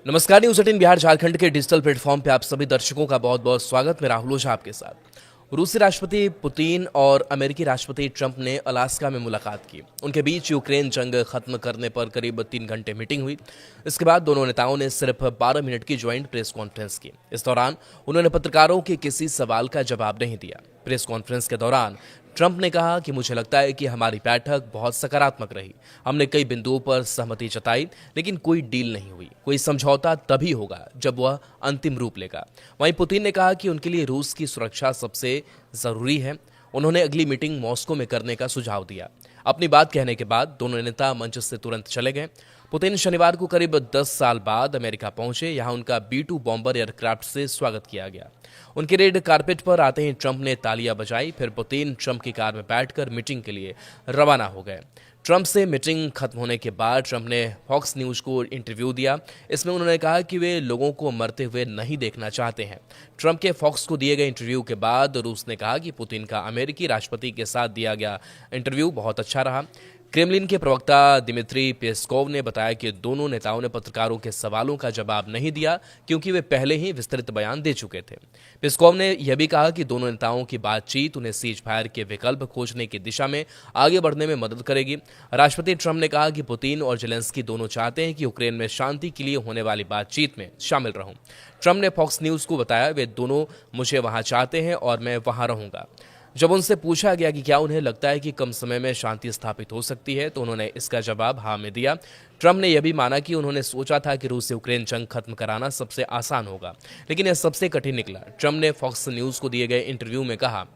नमस्कार। न्यूज 18 बिहार झारखंड के digital platform पे आप सभी दर्शकों का बहुत बहुत स्वागत। मैं राहुल ओझा आपके साथ। रूसी राष्ट्रपति पुतिन और अमेरिकी राष्ट्रपति ट्रंप ने अलास्का में मुलाकात की। उनके बीच यूक्रेन जंग खत्म करने पर करीब 3 घंटे मीटिंग हुई। इसके बाद दोनों नेताओं ने सिर्फ 12 मिनट की ज्वाइंट प्रेस कॉन्फ्रेंस की। इस दौरान उन्होंने पत्रकारों के किसी सवाल का जवाब नहीं दिया। प्रेस कॉन्फ्रेंस के दौरान ट्रंप ने कहा कि मुझे लगता है कि हमारी बैठक बहुत सकारात्मक रही। हमने कई बिंदुओं पर सहमति जताई, लेकिन कोई डील नहीं हुई। कोई समझौता तभी होगा जब वह अंतिम रूप लेगा। वहीं पुतिन ने कहा कि उनके लिए रूस की सुरक्षा सबसे जरूरी है। उन्होंने अगली मीटिंग मॉस्को में करने का सुझाव दिया। अपनी बात कहने के बाद दोनों नेता मंच से तुरंत चले गए। पुतिन शनिवार को करीब 10 साल बाद अमेरिका पहुंचे। यहां उनका B-2 बॉम्बर एयरक्राफ्ट से स्वागत किया गया। उनके रेड कारपेट पर आते ही ट्रंप ने तालियां बजाई। फिर पुतिन ट्रंप की कार में बैठकर मीटिंग के लिए रवाना हो गए। ट्रंप से मीटिंग खत्म होने के बाद ट्रंप ने फॉक्स न्यूज को इंटरव्यू दिया। इसमें उन्होंने कहा कि वे लोगों को मरते हुए नहीं देखना चाहते हैं। ट्रंप के फॉक्स को दिए गए इंटरव्यू के बाद रूस ने कहा कि पुतिन का अमेरिकी राष्ट्रपति के साथ दिया गया इंटरव्यू बहुत अच्छा रहा। क्रेमलिन के प्रवक्ता दिमित्री पेस्कोव ने बताया कि दोनों नेताओं ने पत्रकारों के सवालों का जवाब नहीं दिया, क्योंकि वे पहले ही विस्तृत बयान दे चुके थे। पेस्कोव ने यह भी कहा कि दोनों नेताओं की बातचीत उन्हें सीज फायर के विकल्प खोजने की दिशा में आगे बढ़ने में मदद करेगी। राष्ट्रपति ट्रंप ने कहा कि पुतिन और जेलेंस्की दोनों चाहते हैं कि यूक्रेन में शांति के लिए होने वाली बातचीत में शामिल रहूं। ट्रंप ने फॉक्स न्यूज को बताया, वे दोनों मुझे वहां चाहते हैं और मैं वहां रहूंगा। जब उनसे पूछा गया कि क्या उन्हें लगता है कि कम समय में शांति स्थापित हो सकती है, तो उन्होंने इसका जवाब हाँ में दिया। ट्रंप ने यह भी माना कि उन्होंने सोचा था कि रूस से यूक्रेन जंग खत्म कराना सबसे आसान होगा, लेकिन यह सबसे कठिन निकला। ट्रंप ने फॉक्स न्यूज को दिए गए इंटरव्यू में कहा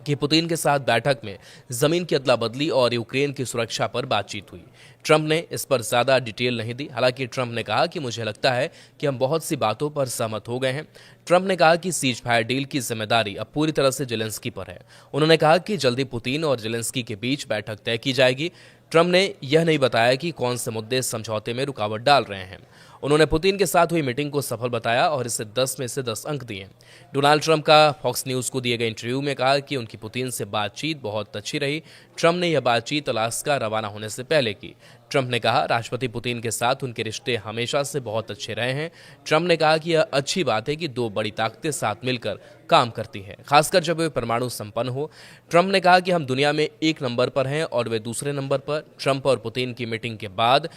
कि पुतिन के साथ बैठक में जमीन की अदला बदली और यूक्रेन की सुरक्षा पर बातचीत हुई। ट्रंप ने इस पर ज्यादा डिटेल नहीं दी। हालांकि ट्रंप ने कहा कि मुझे लगता है कि हम बहुत सी बातों पर सहमत हो गए हैं। ट्रंप ने कहा कि सीज फायर डील की जिम्मेदारी अब पूरी तरह से जेलेंस्की पर है। उन्होंने कहा कि जल्दी पुतिन और जेलेंस्की के बीच बैठक तय की जाएगी। ट्रंप ने यह नहीं बताया कि कौन से मुद्दे समझौते में रुकावट डाल रहे हैं। उन्होंने पुतिन के साथ हुई मीटिंग को सफल बताया और इसे 10 में से 10 अंक दिए। डोनाल्ड ट्रंप का फॉक्स न्यूज को दिए गए इंटरव्यू में कहा कि उनकी पुतिन से बातचीत बहुत अच्छी रही। ट्रंप ने यह बातचीत अलास्का रवाना होने से पहले की। ट्रंप ने कहा, राष्ट्रपति पुतिन के साथ उनके रिश्ते हमेशा से बहुत अच्छे रहे हैं। ट्रंप ने कहा कि यह अच्छी बात है कि दो बड़ी ताकतें साथ मिलकर काम करती हैं, खासकर जब वे परमाणु संपन्न हो। ट्रंप ने कहा कि हम दुनिया में 1 नंबर पर हैं और वे दूसरे नंबर पर। ट्रंप और पुतिन की मीटिंग के बाद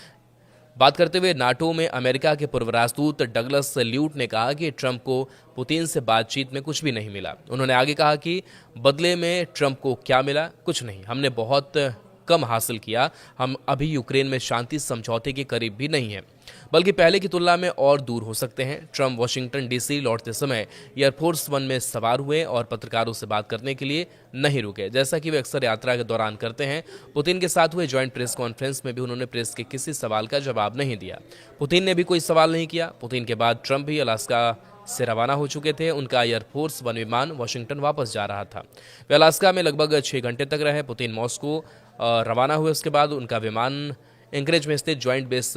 बात करते हुए नाटो में अमेरिका के पूर्व राजदूत डगलस ल्यूट ने कहा कि ट्रंप को पुतिन से बातचीत में कुछ भी नहीं मिला। उन्होंने आगे कहा कि बदले में ट्रंप को क्या मिला? कुछ नहीं, हमने बहुत कम हासिल किया। हम अभी यूक्रेन में शांति समझौते के करीब भी नहीं हैं, बल्कि पहले की तुलना में और दूर हो सकते हैं। ट्रंप वाशिंगटन DC लौटते समय एयरफोर्स 1 में सवार हुए और पत्रकारों से बात करने के लिए नहीं रुके, जैसा कि वे अक्सर यात्रा के दौरान करते हैं। पुतिन के साथ हुए ज्वाइंट प्रेस कॉन्फ्रेंस में भी उन्होंने प्रेस के किसी सवाल का जवाब नहीं दिया। पुतिन ने भी कोई सवाल नहीं किया। पुतिन के बाद ट्रंप भी अलास्का से रवाना हो चुके थे। उनका एयरफोर्स 1 विमान वाशिंगटन वापस जा रहा था। वे अलास्का में लगभग 6 घंटे तक रहे। पुतिन मॉस्को रवाना हुए। उसके बाद उनका विमान एंकरेज में स्थित ज्वाइंट बेस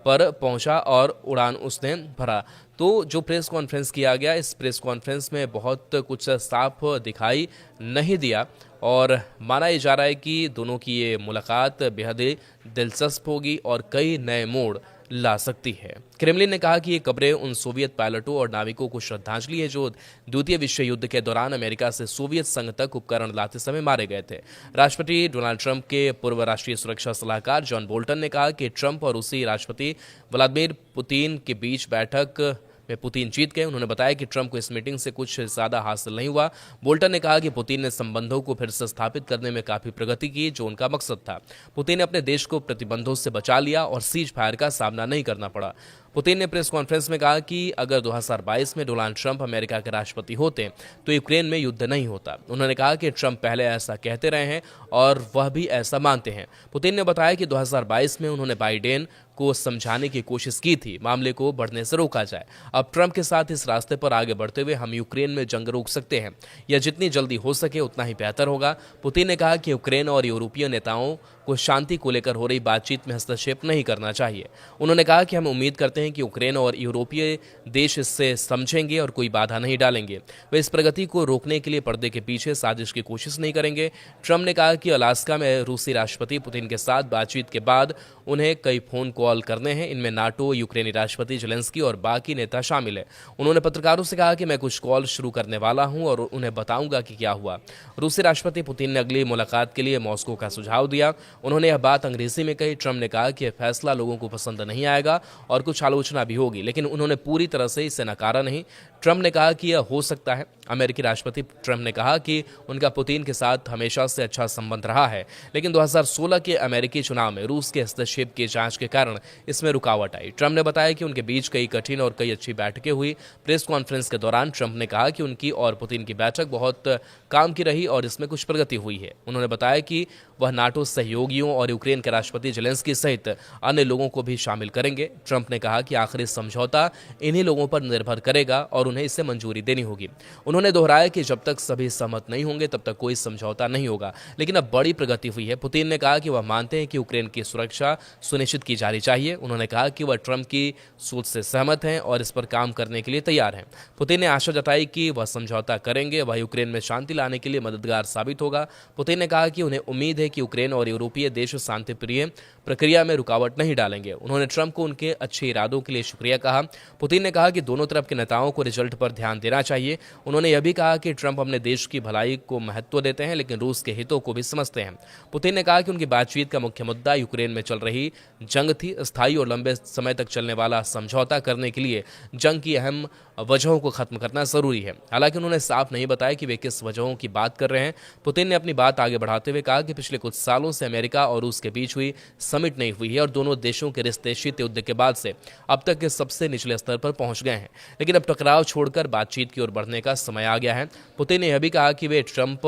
पर पहुंचा और उड़ान उसने भरा। तो जो प्रेस कॉन्फ्रेंस किया गया, इस प्रेस कॉन्फ्रेंस में बहुत कुछ साफ दिखाई नहीं दिया और माना यह जा रहा है कि दोनों की ये मुलाकात बेहद दिलचस्प होगी और कई नए मोड़ ला सकती है। क्रेमलिन ने कहा कि ये खबरें उन सोवियत पायलटों और नाविकों को श्रद्धांजलि है जो द्वितीय विश्व युद्ध के दौरान अमेरिका से सोवियत संघ तक उपकरण लाते समय मारे गए थे। राष्ट्रपति डोनाल्ड ट्रंप के पूर्व राष्ट्रीय सुरक्षा सलाहकार जॉन बोल्टन ने कहा कि ट्रंप और रूसी राष्ट्रपति व्लादिमीर पुतिन के बीच बैठक में पुतिन जीत गए। उन्होंने बताया कि ट्रंप को इस मीटिंग से कुछ ज्यादा हासिल नहीं हुआ। बोल्टन ने कहा कि पुतिन ने संबंधों को फिर से स्थापित करने में काफी प्रगति की, जो उनका मकसद था। पुतिन ने अपने देश को प्रतिबंधों से बचा लिया और सीज फायर का सामना नहीं करना पड़ा। पुतिन ने प्रेस कॉन्फ्रेंस में कहा कि अगर 2022 में डोनाल्ड ट्रंप अमेरिका के राष्ट्रपति होते तो यूक्रेन में युद्ध नहीं होता। उन्होंने कहा कि ट्रंप पहले ऐसा कहते रहे हैं और वह भी ऐसा मानते हैं। पुतिन ने बताया कि 2022 में उन्होंने बाइडेन को समझाने की कोशिश की थी मामले को बढ़ने से रोका जाए। अब ट्रंप के साथ इस रास्ते पर आगे बढ़ते हुए हम यूक्रेन में जंग रोक सकते हैं। यह जितनी जल्दी हो सके उतना ही बेहतर होगा। पुतिन ने कहा कि यूक्रेन और यूरोपीय नेताओं को शांति को लेकर हो रही बातचीत में हस्तक्षेप नहीं करना चाहिए। उन्होंने कहा कि हम उम्मीद करते हैं कि यूक्रेन और यूरोपीय देश इससे समझेंगे और कोई बाधा नहीं डालेंगे। वे इस प्रगति को रोकने के लिए पर्दे के पीछे साजिश की कोशिश नहीं करेंगे। ट्रंप ने कहा कि अलास्का में रूसी राष्ट्रपति पुतिन के साथ बातचीत के बाद उन्हें कई फोन कॉल करने हैं। इनमें नाटो, यूक्रेनी राष्ट्रपति जेलेंस्की और बाकी नेता शामिल है। उन्होंने पत्रकारों से कहा कि मैं कुछ कॉल शुरू करने वाला हूं और उन्हें बताऊंगा कि क्या हुआ। रूसी राष्ट्रपति पुतिन ने अगली मुलाकात के लिए मॉस्को का सुझाव दिया। उन्होंने यह बात अंग्रेजी में कही। ट्रंप ने कहा कि यह फैसला लोगों को पसंद नहीं आएगा और कुछ आलोचना भी होगी, लेकिन उन्होंने पूरी तरह से इसे नकारा नहीं। ट्रंप ने कहा कि यह हो सकता है। अमेरिकी राष्ट्रपति ट्रंप ने कहा कि उनका पुतिन के साथ हमेशा से अच्छा संबंध रहा है, लेकिन 2016 के अमेरिकी चुनाव में रूस के हस्तक्षेप की जांच के कारण इसमें रुकावट आई। ट्रंप ने बताया कि उनके बीच कई कठिन और कई अच्छी बैठकें हुई। प्रेस कॉन्फ्रेंस के दौरान ट्रंप ने कहा कि उनकी और पुतिन की बैठक बहुत काम की रही और इसमें कुछ प्रगति हुई है। उन्होंने बताया कि वह नाटो सहयोगियों और यूक्रेन के राष्ट्रपति जेलेंस्की सहित अन्य लोगों को भी शामिल करेंगे। ट्रंप ने कहा कि आखिरी समझौता इन्हीं लोगों पर निर्भर करेगा और उन्हें इसे मंजूरी देनी होगी। उन्होंने दोहराया कि जब तक सभी सहमत नहीं होंगे तब तक कोई समझौता नहीं होगा, लेकिन अब बड़ी प्रगति हुई है। पुतिन ने कहा कि वह मानते हैं कि यूक्रेन की सुरक्षा सुनिश्चित की जानी चाहिए। उन्होंने कहा कि वह ट्रंप की सोच से सहमत हैं और इस पर काम करने के लिए तैयार हैं। पुतिन ने आशा जताई कि वह समझौता करेंगे, वह यूक्रेन में शांति लाने के लिए मददगार साबित होगा। पुतिन ने कहा कि उन्हें उम्मीद है कि यूक्रेन और यूरोपीय देश शांति प्रिय प्रक्रिया में रुकावट नहीं डालेंगे। उन्होंने ट्रंप को उनके अच्छे इरादों के लिए शुक्रिया कहा। पुतिन ने कहा कि दोनों तरफ के नेताओं को रिजल्ट पर ध्यान देना चाहिए। उन्होंने यह भी कहा कि ट्रंप अपने देश की भलाई को महत्व देते हैं, लेकिन रूस के हितों को भी समझते हैं। पुतिन ने कहा कि उनकी बातचीत का मुख्य मुद्दा यूक्रेन में चल रही जंग थी। स्थायी और लंबे समय तक चलने वाला समझौता करने के लिए जंग की अहम वजहों को खत्म करना जरूरी है। हालांकि उन्होंने साफ नहीं बताया कि वे किस वजहों की बात कर रहे हैं। पुतिन ने अपनी बात आगे बढ़ाते हुए कहा कि पिछले कुछ सालों से अमेरिका और रूस के बीच हुई समिट नहीं हुई है और दोनों देशों के रिश्ते शीत युद्ध के बाद से अब तक के सबसे निचले स्तर पर पहुंच गए हैं, लेकिन अब टकराव छोड़कर बातचीत की ओर बढ़ने का समय आ गया है। पुतिन ने यह भी कहा कि वे ट्रंप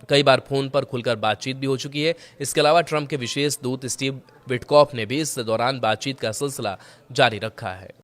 कई बार फोन पर खुलकर बातचीत भी हो चुकी है। इसके अलावा ट्रंप के विशेष दूत स्टीव विटकॉफ ने भी इस दौरान बातचीत का सिलसिला जारी रखा है।